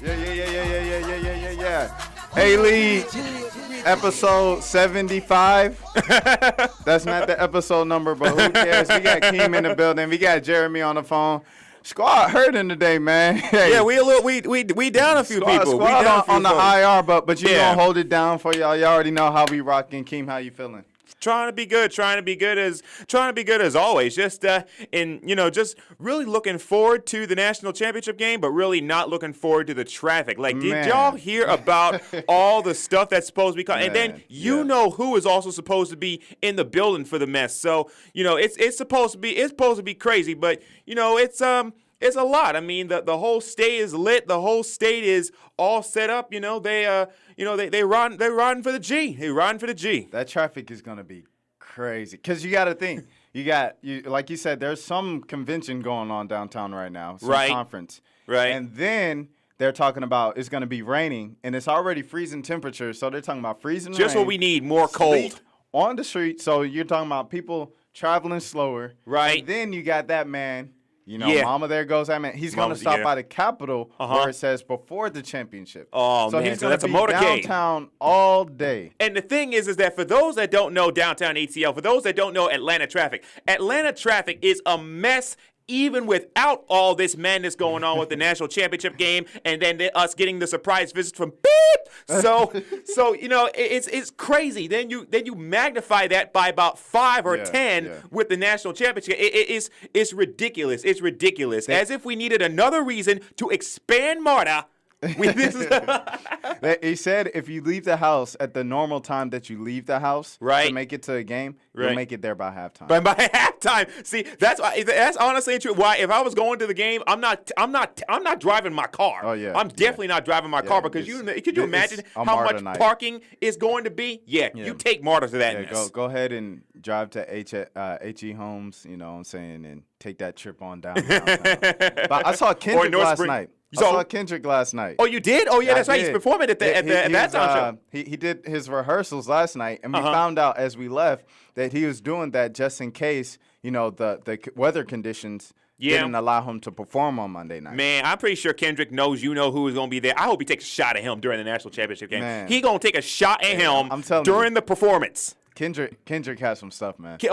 Yeah. A-League, episode 75. That's not the episode number, but who cares? We got Keem in the building. We got Jeremy on the phone. Squad hurting today, man. Hey, yeah, we down a few people. Squad we down on the IR, but you Yeah. gonna hold it down for y'all. Y'all already know how we rocking. Keem, how you feeling? Trying to be good as always. Just just really looking forward to the national championship game, but really not looking forward to the traffic. Like, did y'all hear about all the stuff that's supposed to be coming? And then know who is also supposed to be in the building for the mess. So it's supposed to be crazy, but it's a lot. I mean, the whole state is lit. The whole state is all set up. They riding for the G. They riding for the G. That traffic is gonna be crazy. Cause you got to think. You like you said, there's some convention going on downtown right now. Some conference. Right. And then they're talking about it's gonna be raining, and it's already freezing temperatures. So they're talking about freezing Just rain, what we need, more cold on the street. So you're talking about people traveling slower. Right. And then you got that man. Mama, there goes that man. He's going to stop by the Capitol where it says before the championship. Oh, so man. He's going to be motorcade downtown all day. And the thing is that for those that don't know downtown ATL, for those that don't know Atlanta traffic is a mess even without all this madness going on with the national championship game and then us getting the surprise visit from beep. So it's crazy. Then you magnify that by about 5 or 10 with the national championship. It's ridiculous. It's ridiculous. As if we needed another reason to expand MARTA. He said if you leave the house at the normal time that you leave the house to make it to a game, you'll make it there by halftime. But by halftime, see, that's honestly true. Why? If I was going to the game, I'm not driving my car. Oh yeah, I'm definitely not driving my car because could you imagine how much parking is going to be? Yeah, you take MARTA to that mess. Go ahead and drive to H.E. Homes. You know what I'm saying, and take that trip on down. But I saw Kendrick last night. I saw Kendrick last night. Oh, you did? Oh, yeah, that's right. He's performing at that show. He did his rehearsals last night, and we found out as we left that he was doing that just in case, the weather conditions didn't allow him to perform on Monday night. Man, I'm pretty sure Kendrick knows who is going to be there. I hope he takes a shot at him during the national championship game. Man. He going to take a shot at him during the performance. Kendrick has some stuff, man. He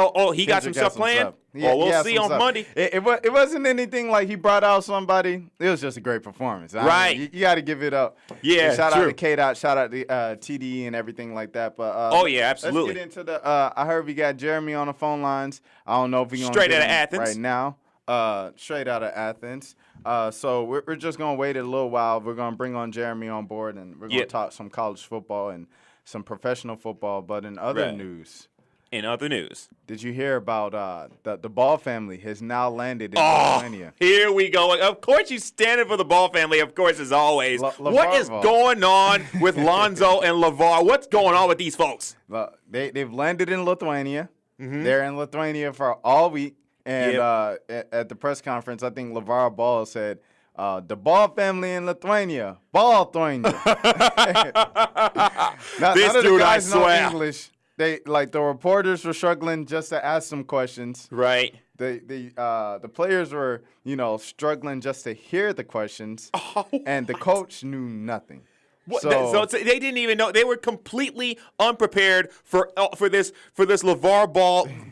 got some stuff planned? We'll see on Monday. It wasn't anything like he brought out somebody. It was just a great performance. Right. I mean, you got to give it up. Yeah, shout out to K-Dot, shout out to TDE and everything like that. But absolutely. Let's get into the I heard we got Jeremy on the phone lines. I don't know if we're going to straight out of Athens right now. Straight out of Athens. So we're just going to wait a little while. We're going to bring on Jeremy on board, and we're going to talk some college football and some professional football. But in other news. Did you hear about the Ball family has now landed in Lithuania? Here we go. Of course you standing for the Ball family, of course, as always. What is going on with Lonzo and LeVar? What's going on with these folks? They've landed in Lithuania. Mm-hmm. They're in Lithuania for all week. And at the press conference, I think LeVar Ball said, the Ball family in Lithuania. Ball-Thuania. This dude, I swear. Know English. The reporters were struggling just to ask some questions. Right. The players were, struggling just to hear the questions. And the coach knew nothing. So they didn't even know. They were completely unprepared for this LeVar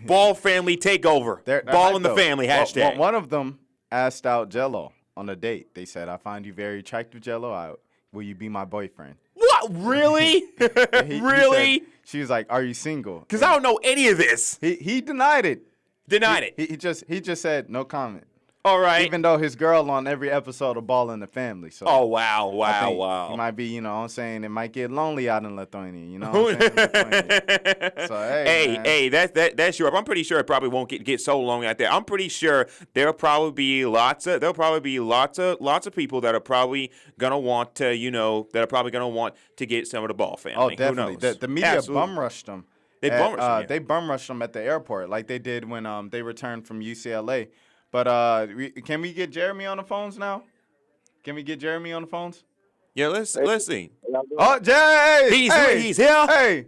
Ball family takeover. Ball in the family hashtag. One of them asked out Jello on a date. They said, "I find you very attractive, Jello. Will you be my boyfriend?" What? Really? Really? She was like, "Are you single?" Because I don't know any of this. He denied it. He just said no comment. All right. Even though his girl on every episode of Ball in the Family. So wow. He might be, I'm saying it might get lonely out in Lithuania, what I'm saying? So hey, that's Europe. I'm pretty sure it probably won't get so lonely out there. I'm pretty sure there'll probably be lots of people that are probably gonna want to get some of the Ball family. Oh, definitely. Who knows? The media bum rushed them. They bum rushed them at the airport like they did when they returned from UCLA. But can we get Jeremy on the phones now? Can we get Jeremy on the phones? Yeah, let's see. Oh, Jay! He's here.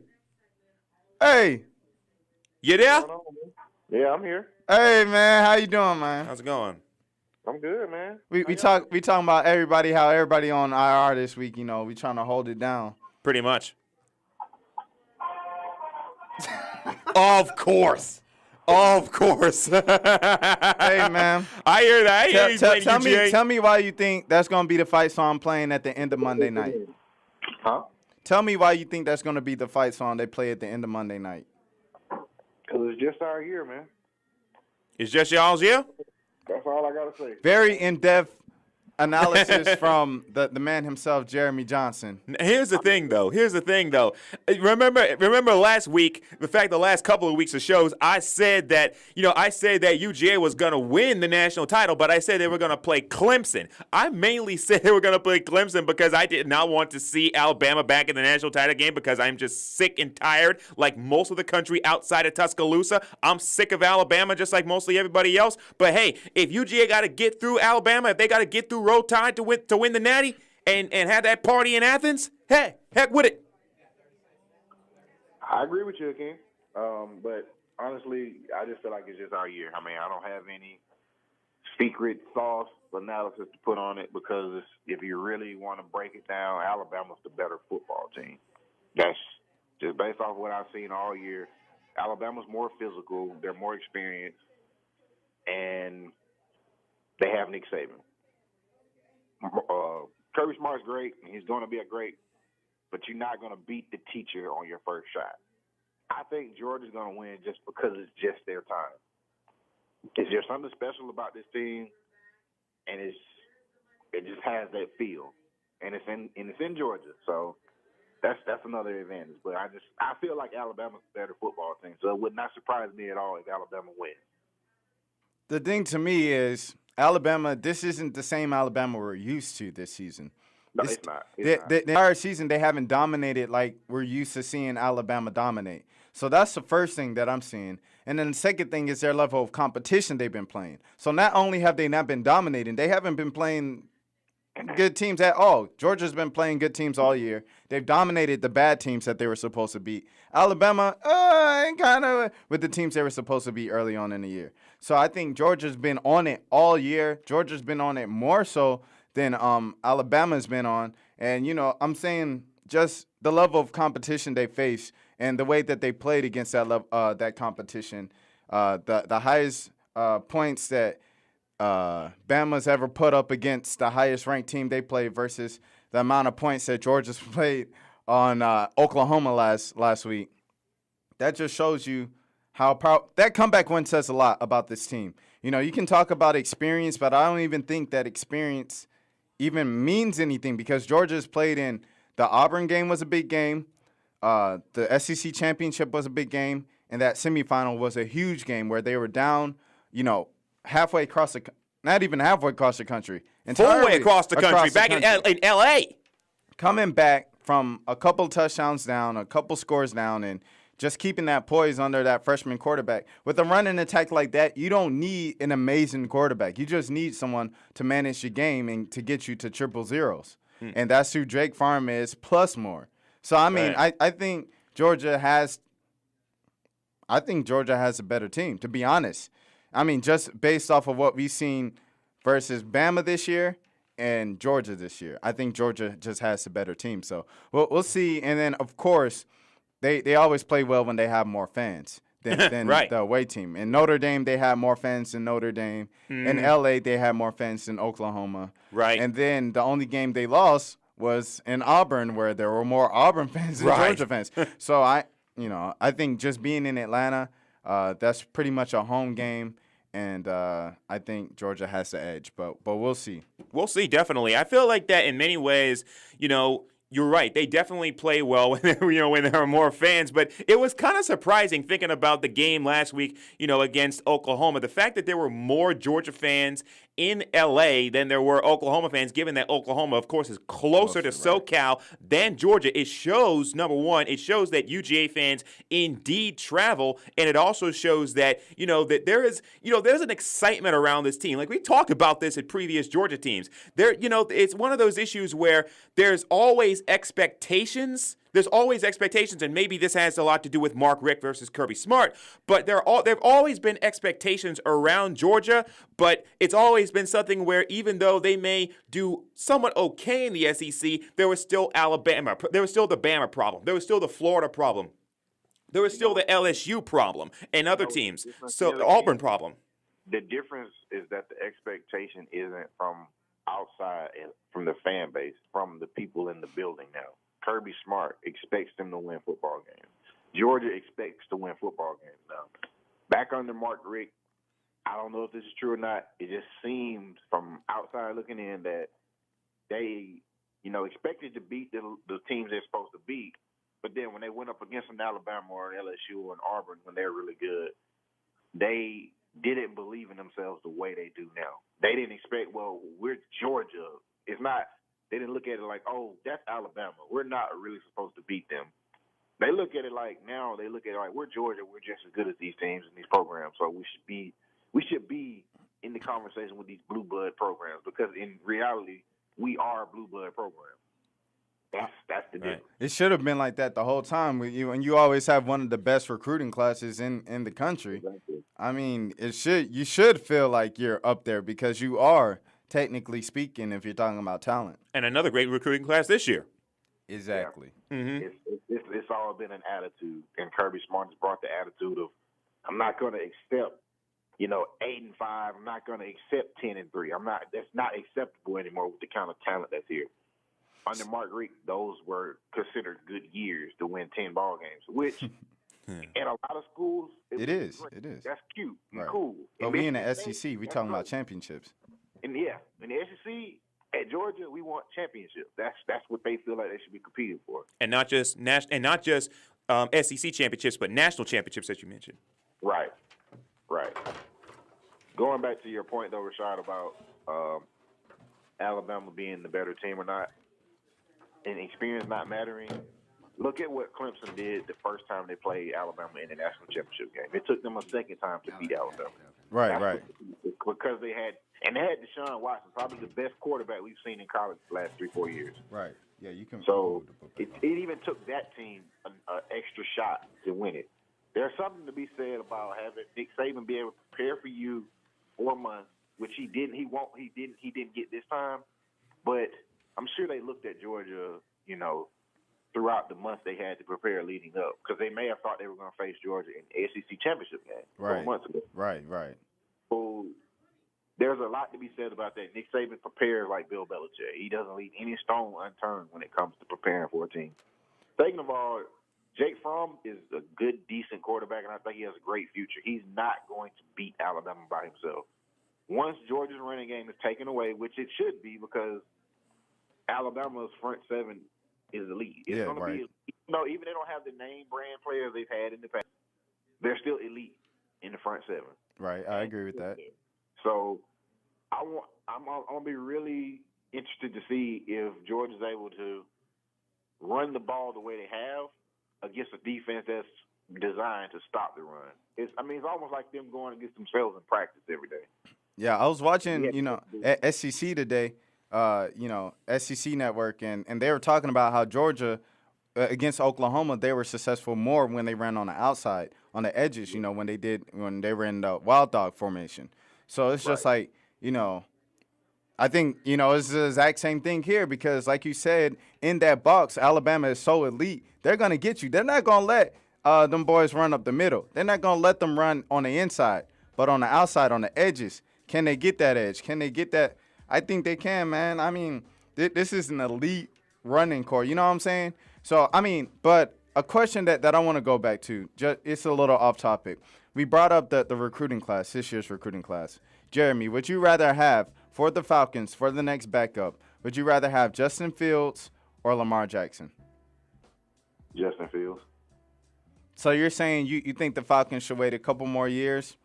Hey. You there? Yeah, I'm here. Hey, man, how you doing, man? How's it going? I'm good, man. We talking about how everybody on IR this week. We trying to hold it down. Pretty much. Of course. Of course. Hey, man. I hear that. I hear you playing UGA. Tell me why you think that's going to be the fight song playing at the end of Monday night. Huh? Tell me why you think that's going to be the fight song they play at the end of Monday night. Because it's just our year, man. It's just y'all's year? That's all I got to say. Very in-depth analysis from the man himself, Jeremy Johnson. Here's the thing, though. Remember last week, the last couple of weeks of shows, I said that UGA was going to win the national title, but I said they were going to play Clemson. I mainly said they were going to play Clemson because I did not want to see Alabama back in the national title game because I'm just sick and tired, like most of the country outside of Tuscaloosa. I'm sick of Alabama just like mostly everybody else. But hey, if UGA got to get through Alabama, if they got to get through Roll Tide to win the Natty and have that party in Athens, hey, heck with it. I agree with you, King. But honestly, I just feel like it's just our year. I mean, I don't have any secret sauce analysis to put on it because if you really want to break it down, Alabama's the better football team. That's just based off what I've seen all year. Alabama's more physical. They're more experienced. And they have Nick Saban. Kirby Smart's great, and he's going to be a great, but you're not going to beat the teacher on your first shot. I think Georgia's going to win just because it's just their time. Is there something special about this team? And it just has that feel, and it's in Georgia, so that's another advantage. But I feel like Alabama's a better football team, so it would not surprise me at all if Alabama wins. The thing to me is Alabama, this isn't the same Alabama we're used to this season. No, it's not. The entire season, they haven't dominated like we're used to seeing Alabama dominate. So that's the first thing that I'm seeing. And then the second thing is their level of competition they've been playing. So not only have they not been dominating, they haven't been playing good teams at all. Georgia's been playing good teams all year. They've dominated the bad teams that they were supposed to beat. Alabama, kind of with the teams they were supposed to beat early on in the year. So I think Georgia's been on it all year. Georgia's been on it more so than Alabama's been on. And, I'm saying just the level of competition they face and the way that they played against that competition, the highest points that Bama's ever put up against the highest ranked team they played versus the amount of points that Georgia's played on Oklahoma last week. That just shows you how that comeback win says a lot about this team. You can talk about experience, but I don't even think that experience even means anything because Georgia's played in the Auburn game was a big game. The SEC championship was a big game, and that semifinal was a huge game where they were down, halfway across not even halfway across the country. Full way across the country, back in L.A. Coming back from a couple touchdowns down, a couple scores down, and just keeping that poise under that freshman quarterback. With a running attack like that, you don't need an amazing quarterback. You just need someone to manage your game and to get you to triple zeros. And that's who Drake Farm is, plus more. So, I mean, right. I think Georgia has a better team, to be honest. I mean, just based off of what we've seen versus Bama this year and Georgia this year, I think Georgia just has a better team. So we'll see. And then, of course, they always play well when they have more fans than right. the away team. In Notre Dame, they have more fans than Notre Dame. In L.A., they have more fans than Oklahoma. Right. And then the only game they lost was in Auburn, where there were more Auburn fans than Georgia fans. So I think just being in Atlanta, that's pretty much a home game, and I think Georgia has the edge. But we'll see. We'll see, definitely. I feel like that in many ways, you're right. They definitely play well when there are more fans. But it was kind of surprising thinking about the game last week, against Oklahoma. The fact that there were more Georgia fans in L.A. than there were Oklahoma fans, given that Oklahoma, of course, is closer to SoCal than Georgia. It shows, number one, it shows that UGA fans indeed travel, and it also shows that, that there's an excitement around this team. Like we talked about this at previous Georgia teams. It's one of those issues where there's always expectations. there's always expectations, and maybe this has a lot to do with Mark Richt versus Kirby Smart, but there've always been expectations around Georgia, but it's always been something where even though they may do somewhat okay in the SEC, there was still Alabama. There was still the Bama problem. There was still the Florida problem. There was still the LSU problem and other teams. So the Auburn problem. The difference is that the expectation isn't from outside and from the fan base, from the people in the building now. Kirby Smart expects them to win football games. Georgia expects to win football games now. Back under Mark Richt, I don't know if this is true or not. It just seems from outside looking in that they, expected to beat the teams they're supposed to beat. But then when they went up against an Alabama or an LSU or an Auburn when they were really good, they didn't believe in themselves the way they do now. They didn't expect, well, we're Georgia. It's not, they didn't look at it like, oh, that's Alabama. We're not really supposed to beat them. They look at it like, now they look at it like, we're Georgia. We're just as good as these teams and these programs. So we should be in the conversation with these blue blood programs because in reality, we are a blue blood program. That's the difference. It should have been like that the whole time with you, and you always have one of the best recruiting classes in the country. Exactly. I mean, you should feel like you're up there because you are, technically speaking, if you're talking about talent. And another great recruiting class this year. Exactly. Yeah. Mm-hmm. It's all been an attitude, and Kirby Smart has brought the attitude of, I'm not going to accept, 8-5. I'm not going to accept 10-3. That's not acceptable anymore with the kind of talent that's here. Under Mark Richt, those were considered good years to win 10 ball games, which in a lot of schools, it is. Great. It is. That's cute and Right. cool. But we in the SEC, we talking about championships. And in the SEC, at Georgia, we want championships. That's what they feel like they should be competing for. And not just SEC championships, but national championships that you mentioned. Right. Going back to your point, though, Rashad, about Alabama being the better team or not, and experience not mattering, look at what Clemson did the first time they played Alabama in the national championship game. It took them a second time to beat Alabama. Right. Because they had Deshaun Watson, probably the best quarterback we've seen in college the last 3-4 years. Right. Yeah, you can. So it even took that team an extra shot to win it. There's something to be said about having Nick Saban be able to prepare for you 4 months, which he didn't. He didn't get this time. But I'm sure they looked at Georgia, throughout the months they had to prepare leading up, because they may have thought they were going to face Georgia in the SEC championship game 4 months ago. Right. So there's a lot to be said about that. Nick Saban prepares like Bill Belichick. He doesn't leave any stone unturned when it comes to preparing for a team. Second of all, Jake Fromm is a good, decent quarterback, and I think he has a great future. He's not going to beat Alabama by himself. Once Georgia's running game is taken away, which it should be because Alabama's front seven is elite. It's going to be elite. Even they don't have the name brand players they've had in the past, they're still elite in the front seven. Right, I agree with that. So I'm going to be really interested to see if Georgia's able to run the ball the way they have against a defense that's designed to stop the run. It's almost like them going against themselves in practice every day. Yeah, I was watching, at SEC today, SEC Network, and they were talking about how Georgia, against Oklahoma, they were successful more when they ran on the outside, on the edges, when they were in the wild dog formation. So it's just like, I think, it's the exact same thing here because, like you said, in that box, Alabama is so elite, they're going to get you. They're not going to let them boys run up the middle. They're not going to let them run on the inside, but on the outside, on the edges. Can they get that edge? Can they get that? I think they can, man. I mean, this is an elite running core. You know what I'm saying? So, but a question that I want to go back to, it's a little off topic. We brought up the recruiting class, this year's recruiting class. Jeremy, would you rather have, for the Falcons, for the next backup, would you rather have Justin Fields or Lamar Jackson? Justin Fields. So you're saying you think the Falcons should wait a couple more years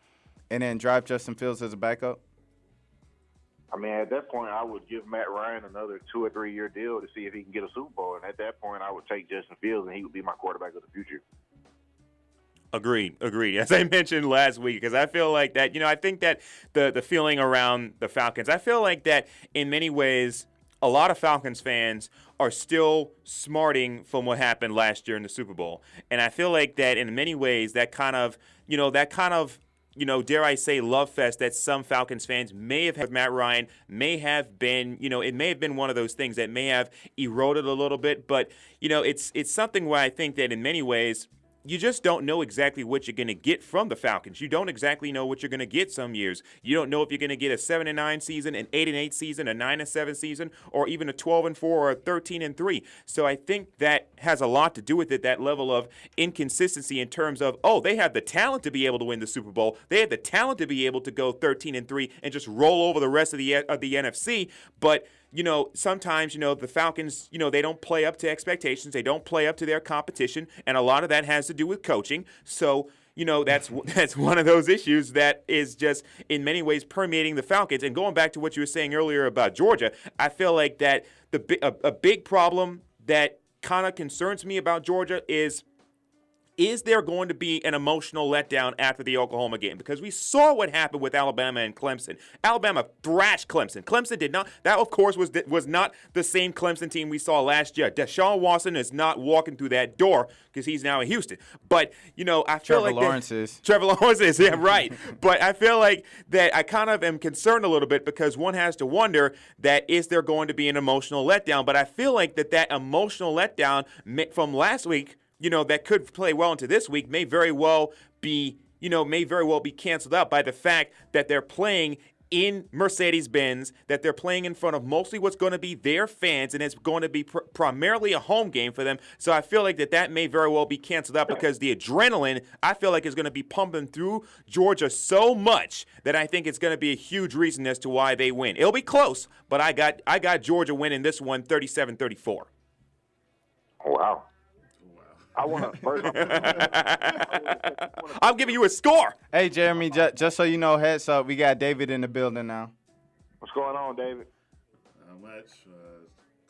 and then draft Justin Fields as a backup? At that point, I would give Matt Ryan another 2 or 3 year deal to see if he can get a Super Bowl. And at that point, I would take Justin Fields, and he would be my quarterback of the future. Agreed. As I mentioned last week, because I feel like that, I think that the feeling around the Falcons, I feel like that in many ways, a lot of Falcons fans are still smarting from what happened last year in the Super Bowl. And I feel like that in many ways, that kind of, dare I say, love fest that some Falcons fans may have had with Matt Ryan may have been, it may have been one of those things that may have eroded a little bit. But, it's something where I think that in many ways, you just don't know exactly what you're going to get from the Falcons. You don't exactly know what you're going to get some years. You don't know if you're going to get a 7-9 season, an 8-8 season, a 9-7 season, or even a 12-4 or a 13-3. So I think that has a lot to do with it, that level of inconsistency in terms of, they have the talent to be able to win the Super Bowl. They have the talent to be able to go 13-3 and just roll over the rest of the NFC. But sometimes, the Falcons, they don't play up to expectations. They don't play up to their competition. And a lot of that has to do with coaching. So, that's one of those issues that is just in many ways permeating the Falcons. And going back to what you were saying earlier about Georgia, I feel like that a big problem that kind of concerns me about Georgia is there going to be an emotional letdown after the Oklahoma game? Because we saw what happened with Alabama and Clemson. Alabama thrashed Clemson. Clemson did not. That, of course, was not the same Clemson team we saw last year. Deshaun Watson is not walking through that door because he's now in Houston. But, I feel Trevor Lawrence is. Trevor Lawrence is, yeah, right. But I feel like that I kind of am concerned a little bit because one has to wonder that is there going to be an emotional letdown? But I feel like that emotional letdown from last week, that could play well into this week may very well be canceled out by the fact that they're playing in Mercedes-Benz, that they're playing in front of mostly what's going to be their fans, and it's going to be primarily a home game for them. So I feel like that may very well be canceled out because the adrenaline, I feel like, is going to be pumping through Georgia so much that I think it's going to be a huge reason as to why they win. It'll be close, but I got Georgia winning this one 37-34. Wow. I want to first. I'm giving you a score. Hey, Jeremy, just so you know, heads up, we got David in the building now. What's going on, David? Not much.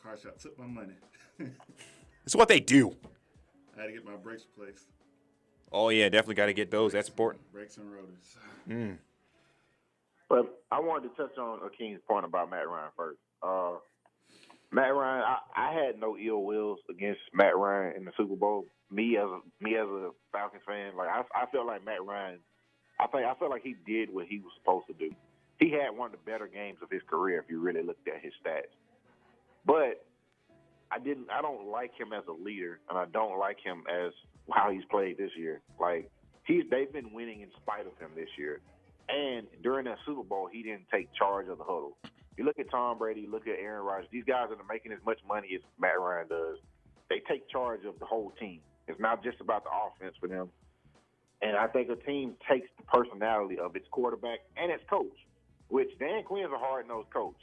Car shop took my money. It's what they do. I had to get my brakes replaced. Oh, yeah, definitely got to get those. That's important. Brakes and rotors. But I wanted to touch on Akeen's point about Matt Ryan first. Matt Ryan, I had no ill wills against Matt Ryan in the Super Bowl. Me as a Falcons fan, like I felt like Matt Ryan, I felt like he did what he was supposed to do. He had one of the better games of his career if you really looked at his stats. But I don't like him as a leader, and I don't like him as how he's played this year. Like they've been winning in spite of him this year. And during that Super Bowl, he didn't take charge of the huddle. You look at Tom Brady, look at Aaron Rodgers. These guys that are making as much money as Matt Ryan does, they take charge of the whole team. It's not just about the offense for them. And I think a team takes the personality of its quarterback and its coach, which Dan Quinn's a hard-nosed coach.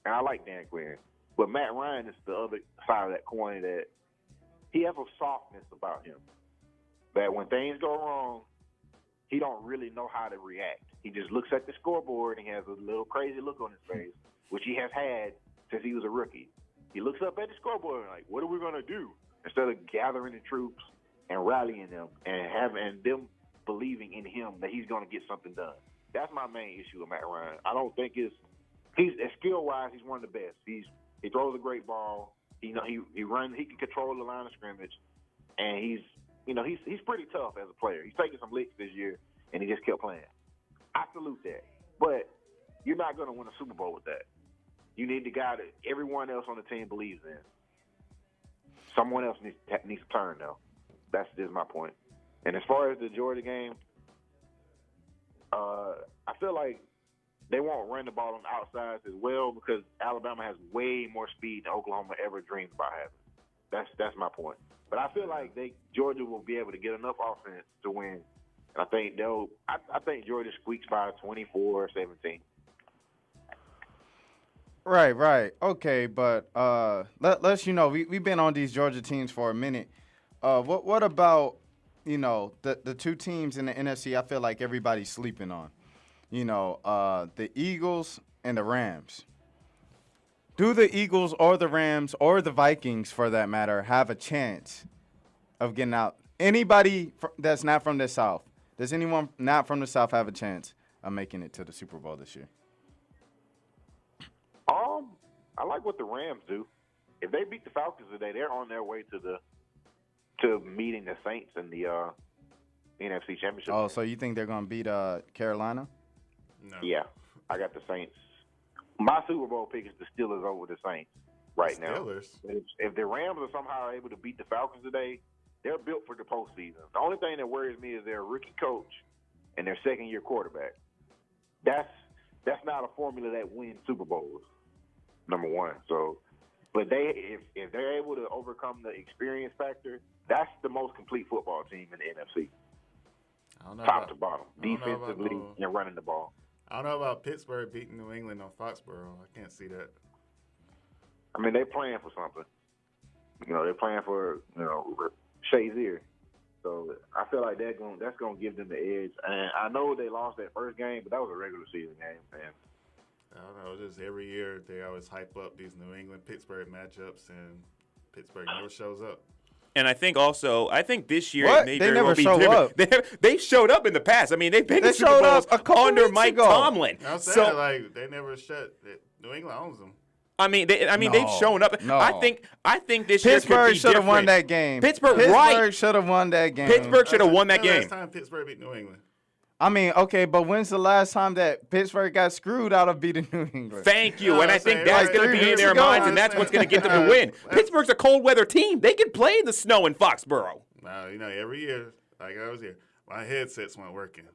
And I like Dan Quinn. But Matt Ryan is the other side of that coin, that he has a softness about him. That when things go wrong, he don't really know how to react. He just looks at the scoreboard and he has a little crazy look on his face, which he has had since he was a rookie. He looks up at the scoreboard and like, what are we going to do? Instead of gathering the troops and rallying them and them believing in him that he's going to get something done. That's my main issue with Matt Ryan. I don't think he's skill-wise, he's one of the best. He throws a great ball. He runs. He can control the line of scrimmage, and he's pretty tough as a player. He's taken some licks this year, and he just kept playing. I salute that. But you're not going to win a Super Bowl with that. You need the guy that everyone else on the team believes in. Someone else needs to turn, though. That's just my point. And as far as the Georgia game, I feel like they won't run the ball on the outsides as well because Alabama has way more speed than Oklahoma ever dreamed about having. That's my point. But I feel like Georgia will be able to get enough offense to win. And I think Georgia squeaks by 24-17. Right. Okay, but let's we've been on these Georgia teams for a minute. What about the two teams in the NFC? I feel like everybody's sleeping on. The Eagles and the Rams. Do the Eagles or the Rams or the Vikings, for that matter, have a chance of getting out? Anybody that's not from the South, does anyone not from the South have a chance of making it to the Super Bowl this year? I like what the Rams do. If they beat the Falcons today, they're on their way to meeting the Saints in the NFC Championship. Oh, so you think they're gonna beat Carolina? No. Yeah, I got the Saints. My Super Bowl pick is the Steelers over the Saints right now. Steelers. If the Rams are somehow able to beat the Falcons today, they're built for the postseason. The only thing that worries me is their rookie coach and their second-year quarterback. That's not a formula that wins Super Bowls. Number one. So, but if they're able to overcome the experience factor, that's the most complete football team in the NFC. I don't know Top about, to bottom, I don't know about defensively no- and running the ball. I don't know about Pittsburgh beating New England on Foxborough. I can't see that. I mean, they're playing for something. They're playing for Shazier. So I feel like that's gonna give them the edge. And I know they lost that first game, but that was a regular season game. And I don't know. Just every year they always hype up these New England-Pittsburgh matchups, and Pittsburgh never shows up. And I think this year What? it may They very never well be show different. up. They showed up in the past. I mean, they've been They to Super showed Bowls up a couple under weeks Mike ago. Tomlin. I'm saying So like they never shut. New England owns them. they've shown up. No. I think this year could Pittsburgh be should have won different. that game. Pittsburgh, right. should have won that game. Pittsburgh should have won that When game. Last time Pittsburgh beat New England. I mean, okay, but when's the last time that Pittsburgh got screwed out of beating New England? Thank you, No, and I I'm think saying, that's like, going to 3 be in years their ago, minds, I'm and that's what's saying. going to get them to win. Pittsburgh's a cold weather team; they can play in the snow in Foxborough. Now every year, like I was here, my headsets weren't working.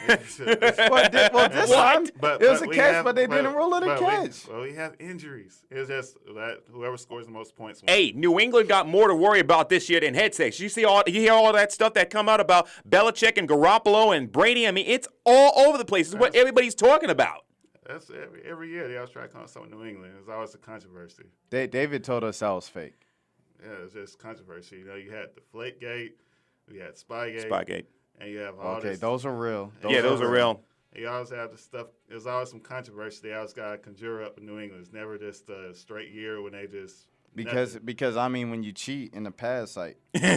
Well, this time But it was a we catch, have- but they didn't rule it a but catch. we have injuries. It's just that whoever scores the most points wins. Hey, New England got more to worry about this year than headsets. You hear all that stuff that come out about Belichick and Garoppolo and Brady. I mean, it's all over the place. It's what everybody's talking about. That's every year they always try to come up with something New England. It's always a controversy. David told us that was fake. Yeah, it's just controversy. You had the Flakegate, you had Spygate, Spygate. and you have all Okay, this. those are real. Those are real. You always have the stuff. There's always some controversy. They always got to conjure up in New England. It's never just a straight year when they just Because I mean, when you cheat in the past, like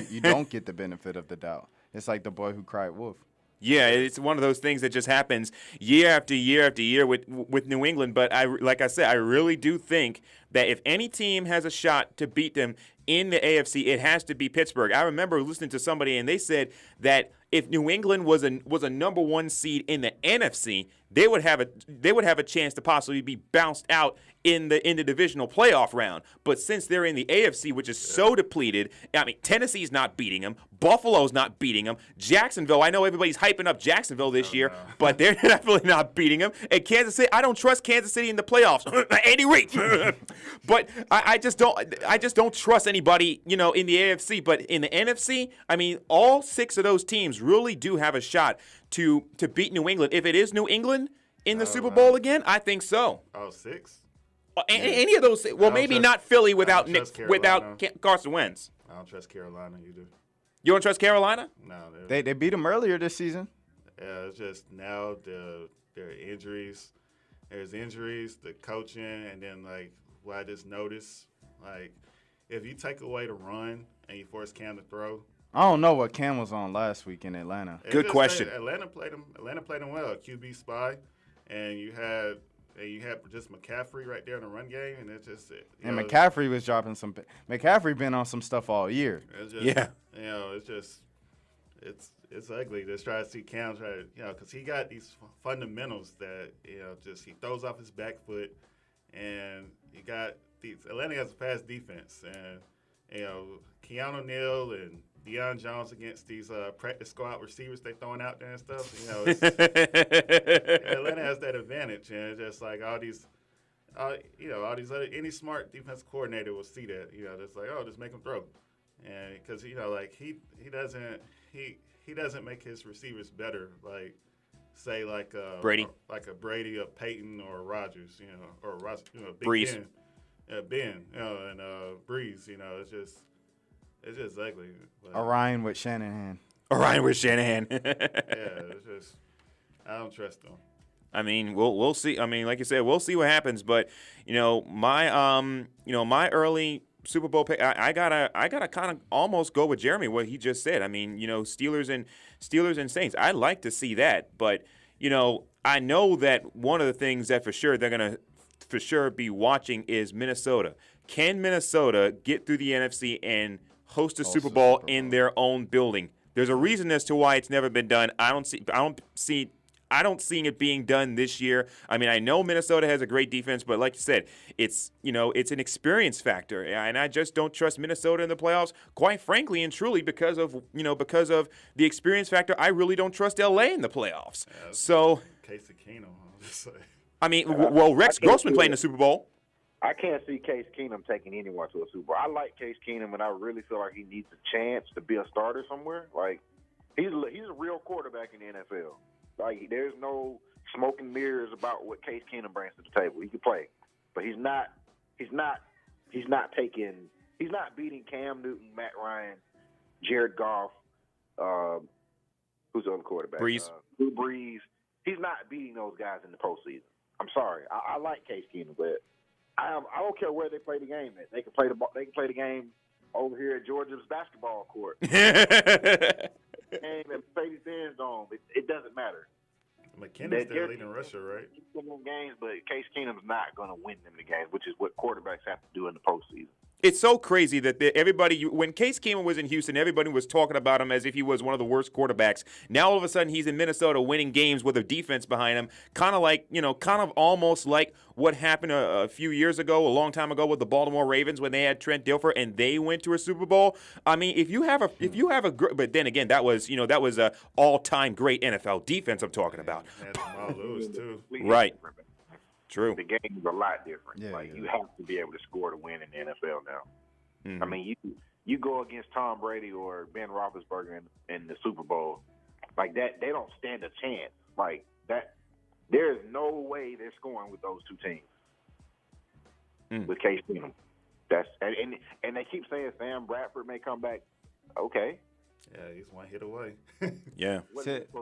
you don't get the benefit of the doubt. It's like the boy who cried wolf. Yeah, it's one of those things that just happens year after year after year with New England. But like I said, I really do think that if any team has a shot to beat them in the AFC, it has to be Pittsburgh. I remember listening to somebody, and they said that if New England was a number one seed in the NFC, they would have a chance to possibly be bounced out in the divisional playoff round. But since they're in the AFC, which is so depleted, I mean, Tennessee's not beating them, Buffalo's not beating them, Jacksonville. I know everybody's hyping up Jacksonville this year, but they're definitely not beating them. And Kansas City, I don't trust Kansas City in the playoffs. Andy Reid, but I just don't trust anybody, in the AFC. But in the NFC, I mean, all 6 of those teams really do have a shot to beat New England. If it is New England in the Super Bowl again, I think so. Oh, 6? Any of those? Well, maybe trust- not Philly I without don't trust without Carson Wentz. I don't trust Carolina either. You don't trust Carolina? No, They beat them earlier this season. yeah, it's just now there are injuries. There's injuries, the coaching, and then what I just noticed, if you take away the run and you force Cam to throw. I don't know what Cam was on last week in Atlanta. Good question. Atlanta played him well. QB spy, and you had just McCaffrey right there in the run game, and it's just And McCaffrey was dropping some. McCaffrey been on some stuff all year. It's just, Yeah. It's ugly. Just try to see Cam try to, because he got these fundamentals that, just he throws off his back foot, and he got these. Atlanta has a pass defense, and Keanu Neal and Deion Jones against these practice squad receivers they throwing out there and stuff. Atlanta has that advantage, and it's just like all these other any smart defense coordinator will see that. Just like, oh, just make him throw, and because he doesn't make his receivers better, say Brady, a Brady, a Peyton, or a Rodgers, or Big Breeze. Ben, and Breeze. It's just ugly. But, Orion with Shanahan. Ryan with Shanahan. yeah, it's just I don't trust them. I mean, we'll see. I mean, like you said, we'll see what happens. But my early Super Bowl pick, I gotta kind of almost go with Jeremy what he just said. I mean, Steelers and Saints. I'd like to see that, but I know that one of the things that for sure they're gonna for sure be watching is Minnesota. Can Minnesota get through the NFC and host a Super Bowl in their own building? There's a reason as to why it's never been done. I don't see it being done this year. I mean, I know Minnesota has a great defense, but like you said, it's an experience factor, and I just don't trust Minnesota in the playoffs. Quite frankly and truly, because of the experience factor, I really don't trust LA in the playoffs. Yeah, so, Casey Keenum, I'll just say. I mean, well, Rex Grossman playing the Super Bowl. I can't see Case Keenum taking anyone to a Super Bowl. I like Case Keenum, and I really feel like he needs a chance to be a starter somewhere. Like, he's a real quarterback in the NFL. Like, there's no smoke and mirrors about what Case Keenum brings to the table. He can play, but he's not beating Cam Newton, Matt Ryan, Jared Goff, who's the other quarterback? Drew Brees. He's not beating those guys in the postseason. I'm sorry. I like Case Keenum, but I don't care where they play the game at. They can play the game over here at Georgia's basketball court. Game at Mercedes-Benz Dome. It doesn't matter. McKinnon's still leading Russia, right? He's winning games, but Case Keenum's not going to win them the games, which is what quarterbacks have to do in the postseason. It's so crazy that when Case Keenum was in Houston, everybody was talking about him as if he was one of the worst quarterbacks. Now all of a sudden he's in Minnesota winning games with a defense behind him, kind of almost like what happened a few years ago, a long time ago with the Baltimore Ravens when they had Trent Dilfer and they went to a Super Bowl. I mean, but then again, that was a all-time great NFL defense I'm talking about. And Jamal Lewis too. Right. True. The game is a lot different. Yeah, you have to be able to score to win in the NFL now. Mm-hmm. I mean, you go against Tom Brady or Ben Roethlisberger in the Super Bowl, like that, they don't stand a chance. Like that, there is no way they're scoring with those two teams. With Case Keenum, and they keep saying Sam Bradford may come back. Okay. Yeah, he's one hit away. Yeah.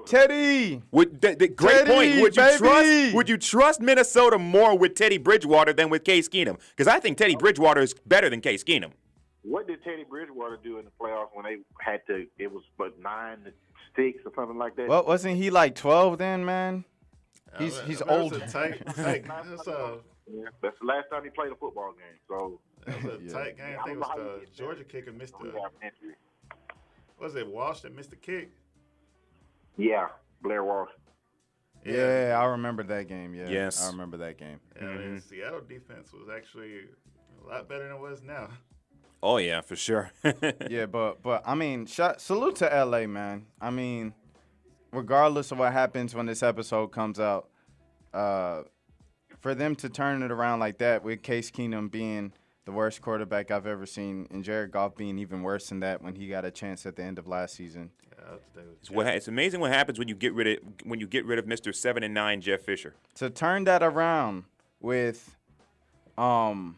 Teddy! Great Teddy, point. Would you trust Minnesota more with Teddy Bridgewater than with Case Keenum? Because I think Teddy Bridgewater is better than Case Keenum. What did Teddy Bridgewater do in the playoffs when they had to? It was 9-6 or something like that. Well, wasn't he like 12 then, man? He's old. That's the last time he played a football game. So that was a tight game. I think it was the Georgia kicker missed Was it Walsh that missed the kick? Yeah, Blair Walsh. Yeah, I remember that game. Yeah, yes, I remember that game. Yeah, Seattle defense was actually a lot better than it was now. Oh yeah, for sure. Yeah, but I mean, salute to LA, man. I mean, regardless of what happens when this episode comes out, for them to turn it around like that with Case Keenum being the worst quarterback I've ever seen, and Jared Goff being even worse than that when he got a chance at the end of last season. It's amazing what happens when you get rid of Mr. 7-9 Jeff Fisher. To turn that around with a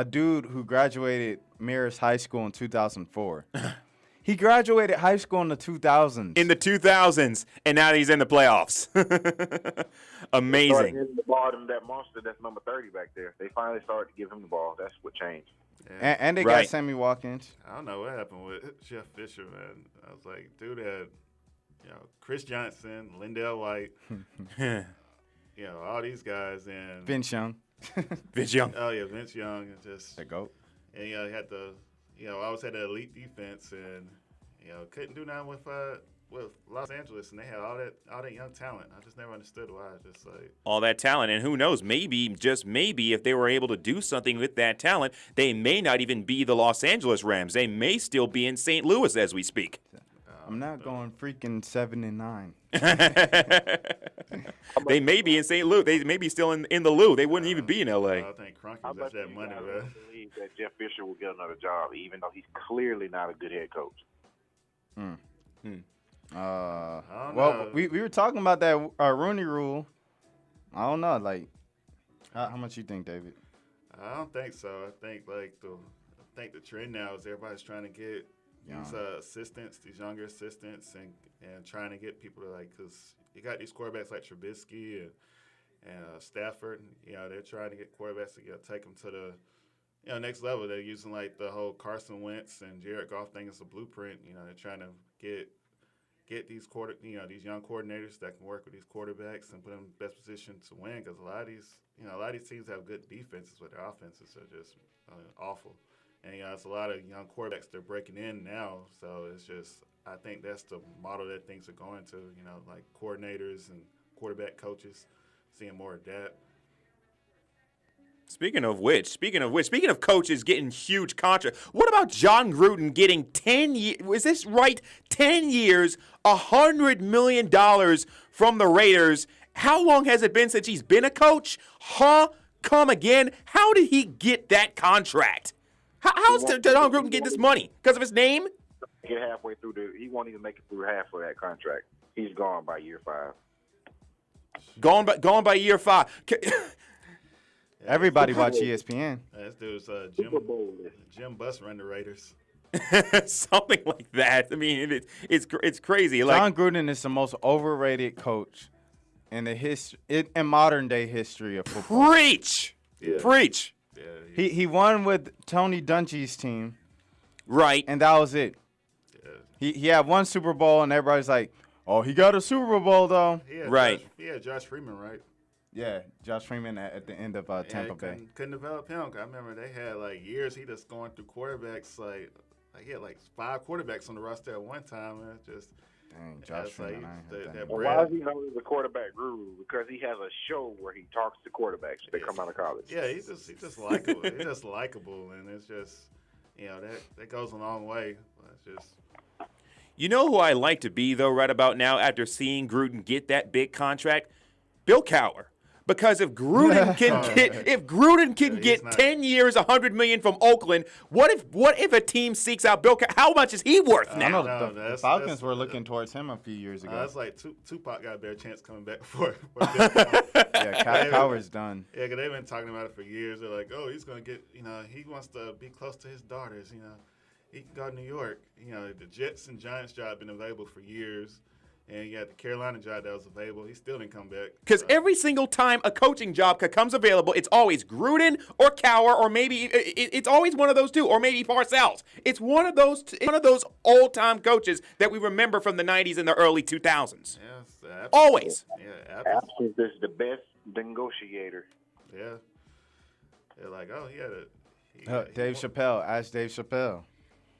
dude who graduated Marist High School in 2004. He graduated high school in the 2000s. In the 2000s, and now he's in the playoffs. Amazing. The ball to that monster that's number 30 back there. They finally started to give him the ball. That's what changed. Yeah. And they got Sammy Watkins. I don't know what happened with Jeff Fisher, man. I was like, dude had, Chris Johnson, Lindell White, all these guys, and Vince Young. Vince Young. Oh yeah, Vince Young, and just the GOAT. And he had the, always had an elite defense, and couldn't do nothing with Los Angeles, and they had all that young talent. I just never understood why. Just like all that talent, and who knows? Maybe, just maybe, if they were able to do something with that talent, they may not even be the Los Angeles Rams. They may still be in St. Louis as we speak. I'm not going freaking 7-9. They may be in St. Louis. They may be still in the Lou. They wouldn't even be in L.A. I think Kroenke got that money, man. I believe that Jeff Fisher will get another job, even though he's clearly not a good head coach. Well, we were talking about that Rooney Rule. I don't know, like, how much you think, David? I don't think so. I think the trend now is everybody's trying to get these assistants, these younger assistants, and trying to get people to because you got these quarterbacks like Trubisky and Stafford. They're trying to get quarterbacks to take them to the next level. They're using the whole Carson Wentz and Jared Goff thing as a blueprint. They're trying to get get these these young coordinators that can work with these quarterbacks and put them in the best position to win. Because a lot of these teams have good defenses, but their offenses are just awful. And it's a lot of young quarterbacks they're breaking in now. So it's just I think that's the model that things are going to. Like coordinators and quarterback coaches seeing more of that. Speaking of coaches getting huge contracts, what about John Gruden getting 10 years? Was this right? 10 years, $100 million from the Raiders. How long has it been since he's been a coach? Come again? How did he get that contract? How's John Gruden get this money? Because of his name? Get halfway through he won't even make it through half of that contract. He's gone by year 5. Gone by year 5. Everybody watch ESPN. This dude's Jim Buss run the Raiders. Something like that. I mean, it's crazy. John Gruden is the most overrated coach in the modern day history of football. Preach. Yeah, He won with Tony Dungy's team, right? And that was it. Yeah. He had one Super Bowl, and everybody's like, "Oh, he got a Super Bowl though." Right. Josh Freeman, right? Yeah, Josh Freeman at the end of Tampa Bay. Couldn't develop him. I remember they had years. He just going through quarterbacks. He had 5 quarterbacks on the roster at one time. And just dang, Josh Freeman. Why is he known as a quarterback guru? Because he has a show where he talks to quarterbacks that come out of college. Yeah, he's just likable. He's just likable, and it's just that goes a long way. It's just. You know who I like to be though right about now after seeing Gruden get that big contract? Bill Cowher. Because if Gruden can get 10 years, $100 million from Oakland, what if a team seeks out Bill Cowher? How much is he worth now? I know the Falcons were looking towards him a few years ago. That's like Tupac got a better chance coming back for Yeah, Cowher's done. Yeah, because they've been talking about it for years. They're like, oh, he's going to get, he wants to be close to his daughters, He can go to New York. The Jets and Giants job have been available for years. And you got the Carolina job that was available. He still didn't come back. Because every single time a coaching job comes available, it's always Gruden or Cowher, or maybe it's always one of those two, or maybe Parcells. It's one of those old-time coaches that we remember from the 90s and the early 2000s. Yes, always. Yeah, absence is the best negotiator. Yeah. They're like, oh, he had Dave Chappelle. Ask Dave Chappelle.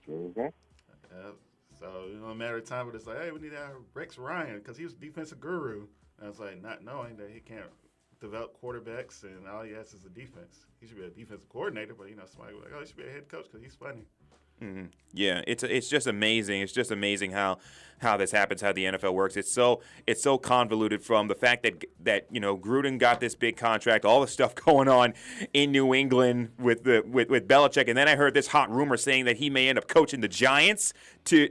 Mm-hmm. Yeah. So, a matter of time, but it's like, hey, we need to have Rex Ryan because he was defensive guru. And it's like, not knowing that he can't develop quarterbacks and all he has is a defense. He should be a defensive coordinator, but, somebody was like, oh, he should be a head coach because he's funny. Mm-hmm. Yeah, it's just amazing. It's just amazing how this happens, how the NFL works. It's so convoluted from the fact that Gruden got this big contract, all the stuff going on in New England with Belichick, and then I heard this hot rumor saying that he may end up coaching the Giants to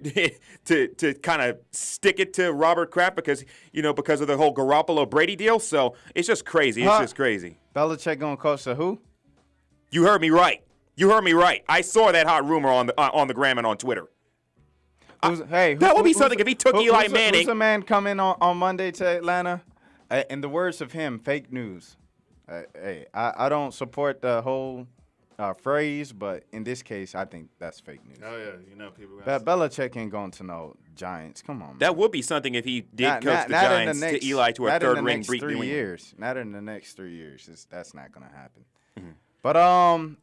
kind of stick it to Robert Kraft because of the whole Garoppolo Brady deal. So it's just crazy. It's just crazy. Belichick gonna coach the who? You heard me right. I saw that hot rumor on the gram and on Twitter. That would be something if he took Eli Manning. Who's a man coming on Monday to Atlanta? In the words of him, fake news. I don't support the whole phrase, but in this case, I think that's fake news. Oh, yeah. People Belichick ain't going to no Giants. Come on, man. That would be something if he did coach the Giants to Eli to a third ring. Not in the next 3 years. That's not going to happen. Mm-hmm. But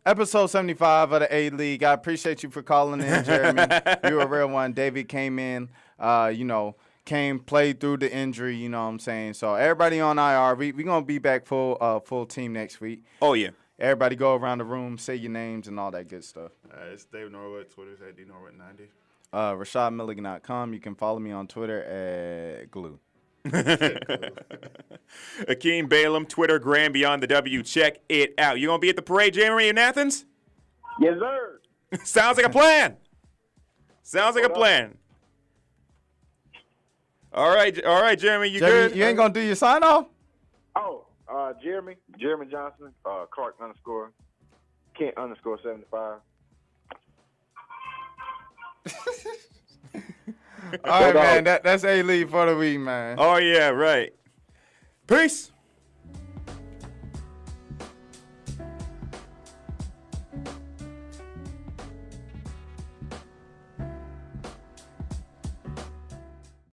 episode 75 of the A-League, I appreciate you for calling in, Jeremy. You were a real one. David came in, played through the injury, you know what I'm saying? So everybody on IR, we going to be back full team next week. Oh, yeah. Everybody go around the room, say your names and all that good stuff. It's David Norwood. Twitter's at DNorwood90. RashadMilligan.com. You can follow me on Twitter at Glue. Akeem Balaam, Twitter, Graham Beyond the W. Check it out. You gonna be at the parade, Jeremy, in Athens? Yes, sir. Sounds like a plan. All right, Jeremy, you good? You ain't gonna do your sign off? Oh, Jeremy Johnson, Clark _ Kent _ 75. All right, man. That's A-League for the week, man. Oh, yeah, right. Peace.